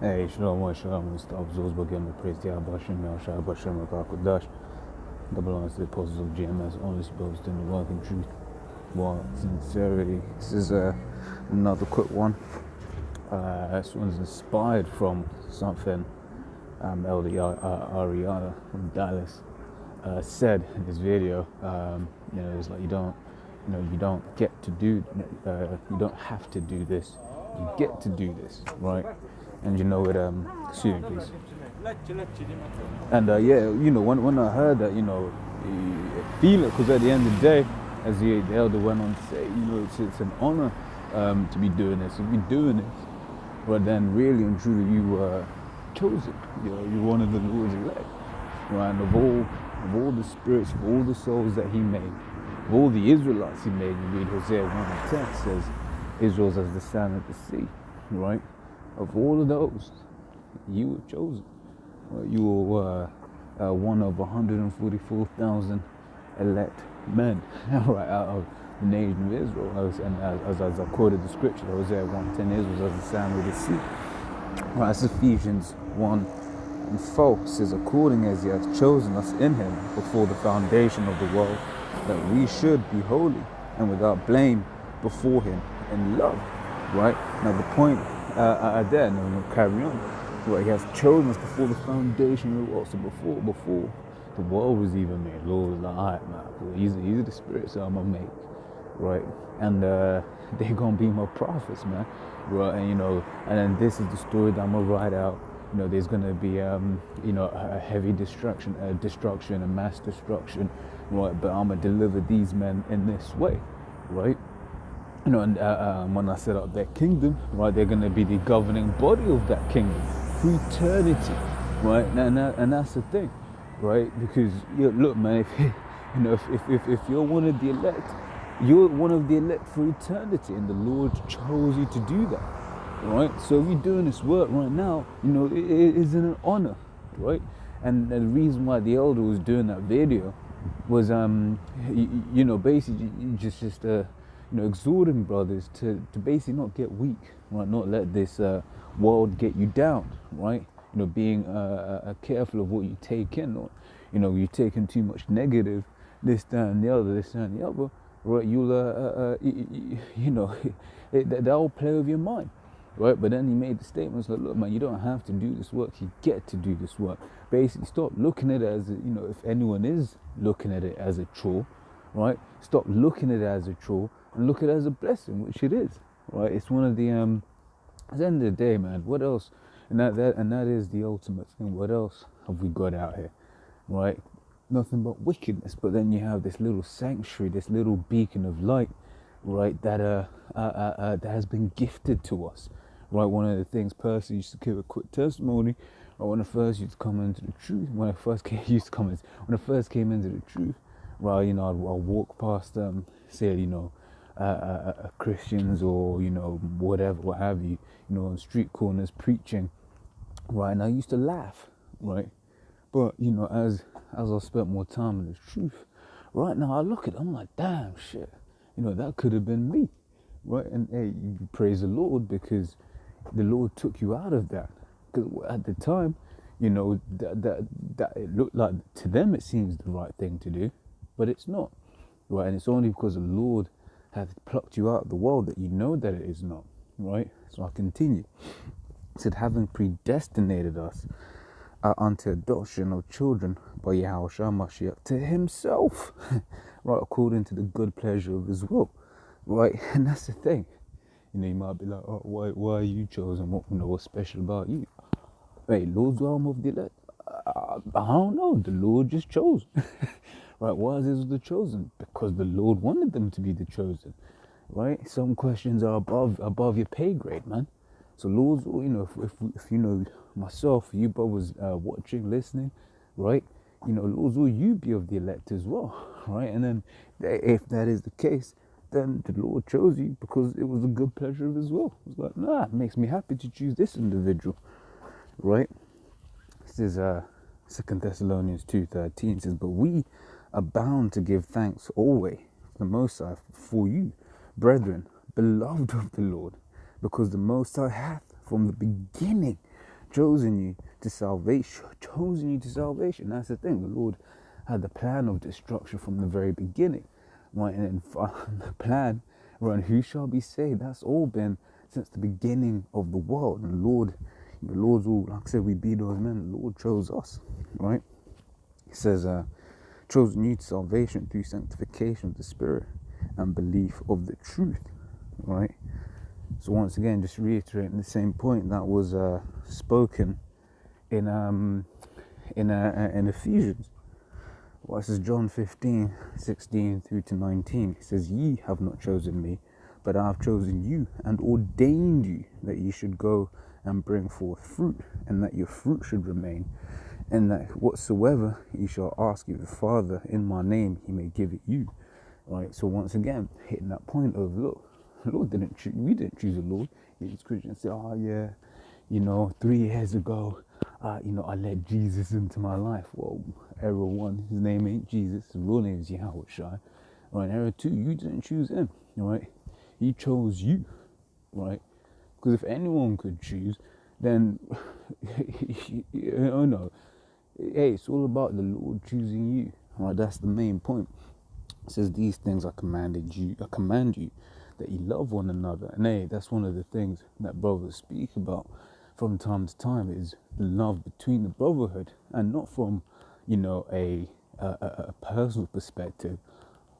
Hey, shalom, stop Zosba getting the praise to Abashim, Yasha, Abashim, Kakudash. Double honors to the apostles of GMS, only supposed in the work and truth. Well, sincerity. This is another quick one. This one's inspired from something Elder Ariana from Dallas said in this video. It's like you don't get to do, you don't have to do this. You get to do this, right? And you know it. Excuse me, please. And when I heard that, you feel it, because at the end of the day, as the elder went on to say, it's an honor to be doing this. To be doing this, but then really and truly, you were chosen. You're one of the Lord's elect, right? And of all the spirits, of all the souls that He made, of all the Israelites He made, you read Hosea 1:10 says, Israel's as the sand of the sea, right? Of all of those, you were chosen. You were one of 144,000 elect men, right, out of the nation of Israel. As I quoted the scripture, Hosea 1:10, Israel's as the sand of the sea. Right, that's Ephesians 1:4 says, according as He hath chosen us in Him before the foundation of the world, that we should be holy and without blame before Him in love. Right? Now the point there, and we'll carry on. Right, He has chosen us before the foundation of the world. So before the world was even made, Lord was like, alright, man, these are the spirits I'm gonna make, right? And they're gonna be my prophets, man, right? And and then this is the story that I'm gonna write out. There's gonna be a heavy destruction, a mass destruction, right? But I'm gonna deliver these men in this way, right? And when I set up their kingdom, right, they're going to be the governing body of that kingdom for eternity, right? And that's the thing, right? Because look, man, if you're one of the elect, you're one of the elect for eternity, and the Lord chose you to do that, right? So if you're doing this work right now, it is an honor, right? And the reason why the elder was doing that video was, basically just exhorting brothers to basically not get weak, right? Not let this world get you down, right? Being careful of what you take in, or you take in too much negative, this, that, and the other, right? You'll that'll play with your mind, right? But then he made the statements like, look, man, you don't have to do this work, you get to do this work. Basically, stop looking at it as if anyone is looking at it as a chore, right? Stop looking at it as a chore and look at it as a blessing, which it is, right? It's one of the at the end of the day, man, what else? And that is the ultimate thing. What else have we got out here, right? Nothing but wickedness. But then you have this little sanctuary, this little beacon of light, right? That has been gifted to us, right? One of the things, personally, used to give a quick testimony. When I first used to come into the truth, when I first came into the truth, right? I'd walk past say Christians or whatever, what have you, on street corners preaching, right? And I used to laugh, right? But as I spent more time in the truth, right now I look at it, I'm like, damn, shit, that could have been me, right? And hey, you praise the Lord because the Lord took you out of that. Because at the time, that it looked like, to them it seems the right thing to do, but it's not, right? And it's only because the Lord hath plucked you out of the world that you know that it is not, right? So I continue. It said, having predestinated us unto adoption of children by Yahushua Mashiach to Himself, right, according to the good pleasure of His will, right? And that's the thing. You might be like, oh, why are you chosen? What's special about you? Hey, Lord's realm of the elect. I don't know. The Lord just chose. Right? Why is this the chosen? Because the Lord wanted them to be the chosen. Right? Some questions are above your pay grade, man. So Lord's, if myself, you brothers watching, listening, right? Lord's will you be of the elect as well, right? And then if that is the case, then the Lord chose you because it was the good pleasure of His will. It's like, it makes me happy to choose this individual, right? This is 2 Thessalonians 2:13 says, but we are bound to give thanks always to the Most High for you, brethren, beloved of the Lord, because the Most High hath from the beginning chosen you to salvation. Chosen you to salvation. That's the thing. The Lord had the plan of destruction from the very beginning, right? And then the plan, right? Who shall be saved? That's all been since the beginning of the world. And the Lord's all, like I said, we be those men. The Lord chose us, right? It says, chosen you to salvation through sanctification of the Spirit and belief of the truth, right? So once again, just reiterating the same point that was spoken in Ephesians. Well, this is John 15:16 through to 19. It says, ye have not chosen me, but I have chosen you and ordained you that ye should go and bring forth fruit, and that your fruit should remain, and that whatsoever ye shall ask of the Father in my name, he may give it you. Right? So once again, hitting that point of, look, the Lord didn't choose, we didn't choose the Lord. These Christians say, oh yeah, 3 years ago, I let Jesus into my life. Well, error one, his name ain't Jesus, his real name is Yahweh Shai. Right? Error two, you didn't choose him, right? He chose you, right? Because if anyone could choose, then, no. Hey, it's all about the Lord choosing you, right? That's the main point. It says, these things I command you, that you love one another. And hey, that's one of the things that brothers speak about from time to time, is the love between the brotherhood, and not from, a personal perspective,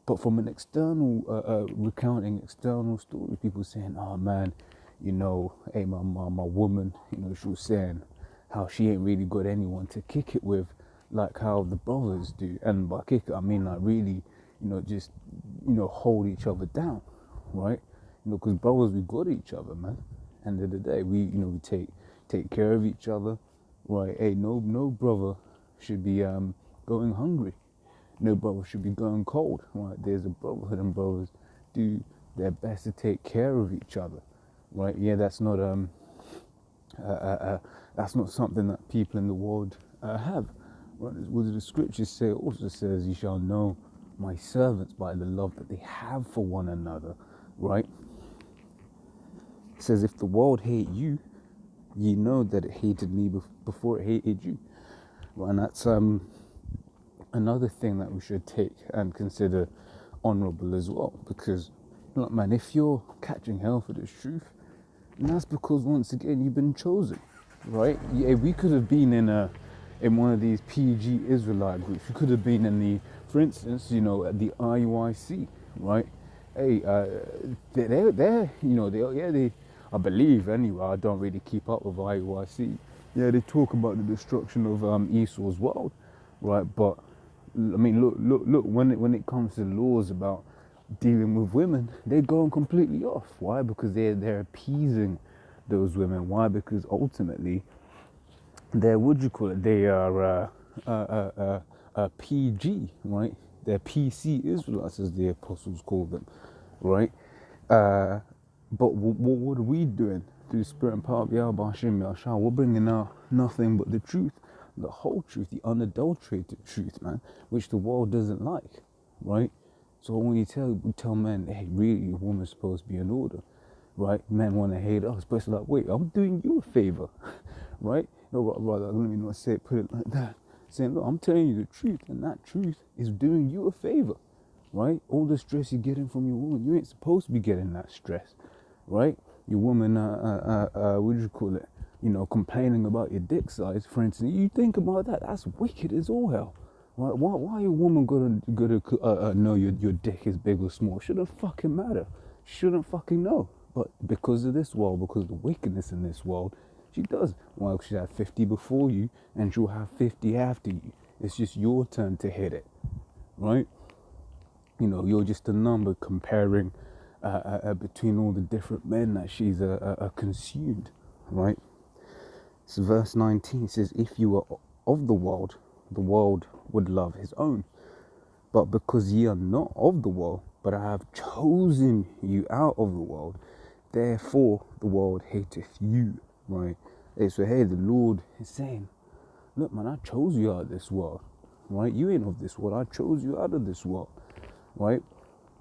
but from an external, recounting external stories. People saying, oh man, hey, my woman, she was saying how she ain't really got anyone to kick it with, like how the brothers do. And by kick it, I mean like really, just, hold each other down, right? Because brothers, we got each other, man. End of the day, we take care of each other, right? Hey, no brother should be going hungry. No brother should be going cold, right? There's a brotherhood, and brothers do their best to take care of each other, right? Yeah, that's not something that people in the world have. Right? What the scriptures say also says, "You shall know my servants by the love that they have for one another." Right? It says, "If the world hate you, ye know that it hated me before it hated you." Right? And that's another thing that we should take and consider honourable as well, because, look, man, if you're catching hell for this truth, and that's because, once again, you've been chosen, right? Yeah, we could have been in one of these PG Israelite groups. We could have been in the, for instance, at the IUIC, right? Hey, they, I believe anyway. I don't really keep up with IUIC. Yeah, they talk about the destruction of Esau's world, right? But I mean, look. When it comes to laws about dealing with women, they're going completely off. Why? Because they're appeasing those women. Why? Because ultimately, they're, what do you call it? They are PG, right? They're PC Israelites, as the apostles call them, right? But what are we doing through the Spirit and power of Yahweh Hashem Yahshua? We're bringing out nothing but the truth, the whole truth, the unadulterated truth, man, which the world doesn't like, right? So when we tell men, hey, really, a woman's supposed to be in order, right? Men want to hate us, but it's like, wait, I'm doing you a favor, right? No, rather, let me not put it like that. Saying, look, I'm telling you the truth, and that truth is doing you a favor, right? All the stress you're getting from your woman, you ain't supposed to be getting that stress, right? Your woman, what do you call it? Complaining about your dick size, for instance. You think about that, that's wicked as all hell, right? Why a woman gotta know your dick is big or small? Shouldn't fucking matter. Shouldn't fucking know. But because of this world, because of the wickedness in this world, she does. Well, she had 50 before you, and she'll have 50 after you. It's just your turn to hit it, right? You're just a number comparing between all the different men that she's consumed, right? So verse 19 says, if you were of the world would love his own. But because ye are not of the world, but I have chosen you out of the world, therefore the world hateth you, right? So hey, the Lord is saying, look, man, I chose you out of this world, right? You ain't of this world. I chose you out of this world, right?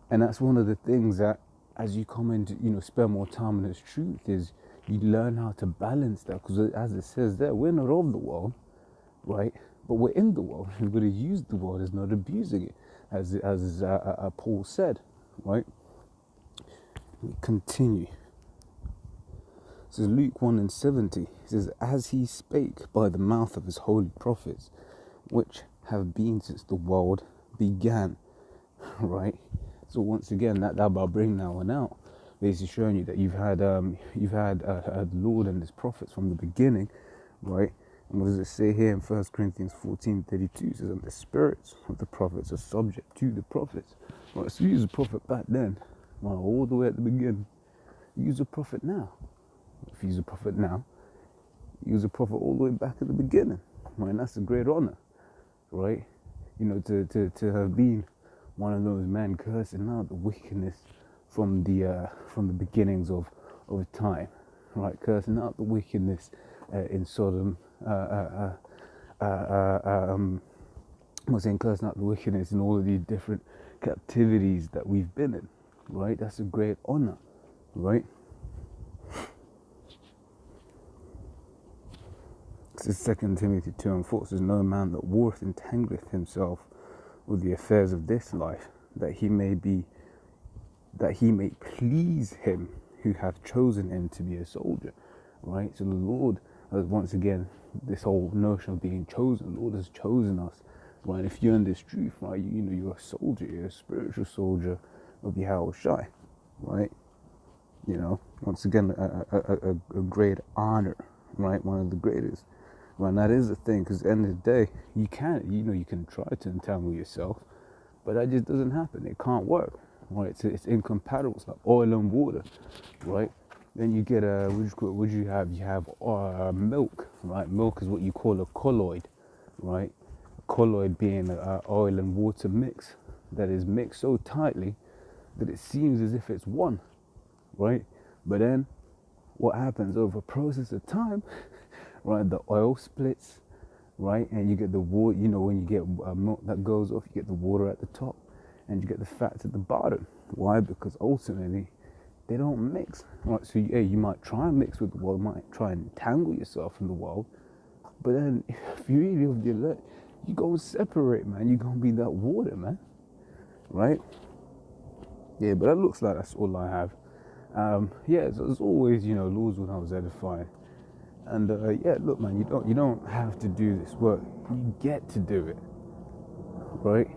And that's one of the things that, as you come into, spend more time in this truth, is You learn how to balance that, because as it says there, we're not of the world, right? But we're in the world. We've got to use the world as not abusing it, as Paul said, right? We continue. It says Luke 1:70. It says, as he spake by the mouth of his holy prophets, which have been since the world began, right? So once again, that I'll bring that one out, basically showing you that you've had the Lord and his prophets from the beginning, right? And what does it say here in 1 Corinthians 14:32? It says, and the spirits of the prophets are subject to the prophets. Right, so use a prophet back then, right, all the way at the beginning. Use a prophet now. If you use a prophet now, use a prophet all the way back at the beginning, right? And that's a great honor, right? You know, to have been one of those men cursing out the wickedness from the beginnings of time, right? Cursing out the wickedness in Sodom. Cursing out the wickedness in all of these different captivities that we've been in, right? That's a great honor, right? This is 2 Timothy 2:4. Says, no man that warreth entangleth himself with the affairs of this life, that he may please him who hath chosen him to be a soldier, right? So the Lord, once again, this whole notion of being chosen, the Lord has chosen us, right? If you're in this truth, right, you know, you're a soldier, you're a spiritual soldier of Yahushua, right? You know, once again, a great honor, right? One of the greatest. Right, and that is the thing, because at the end of the day, you can try to entangle yourself, but that just doesn't happen. It can't work, right? It's incompatible. It's like oil and water, right? Then you get what you have? You have milk, right? Milk is what you call a colloid, right? A colloid being an oil and water mix that is mixed so tightly that it seems as if it's one, right? But then what happens over a process of time, right? The oil splits, right? And you get the water, you know, when you get milk that goes off, you get the water at the top and you get the fats at the bottom. Why? Because ultimately they don't mix, right? So you might try and mix with the world, might try and entangle yourself in the world, but then if you really have the alert, you go separate, man. You're going to be that water, man, right? Yeah, but that looks like that's all I have. Yeah, so as always, you know, Lord's when I was edifying. And yeah, look, man, you don't have to do this work. You get to do it, right?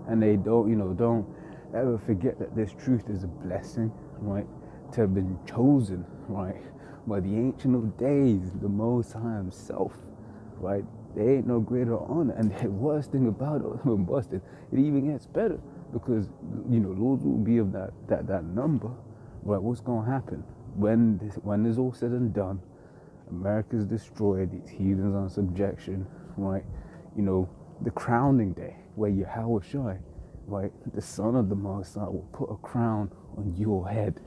And they don't ever forget that this truth is a blessing, right? To have been chosen, right, by the Ancient of Days, the Most High Himself, right? There ain't no greater honor. And the worst thing about it, when busted, it even gets better, because you know, Lord will be of that number, right? What's gonna happen when this all said and done? America's destroyed, these heathens on subjection, right? You know, the crowning day where Yahushua, right, the Son of the Most High, will put a crown on your head,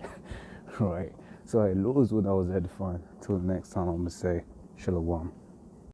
right? So, Lord's what I was edifying. Till the next time, I'm going to say, Shalom.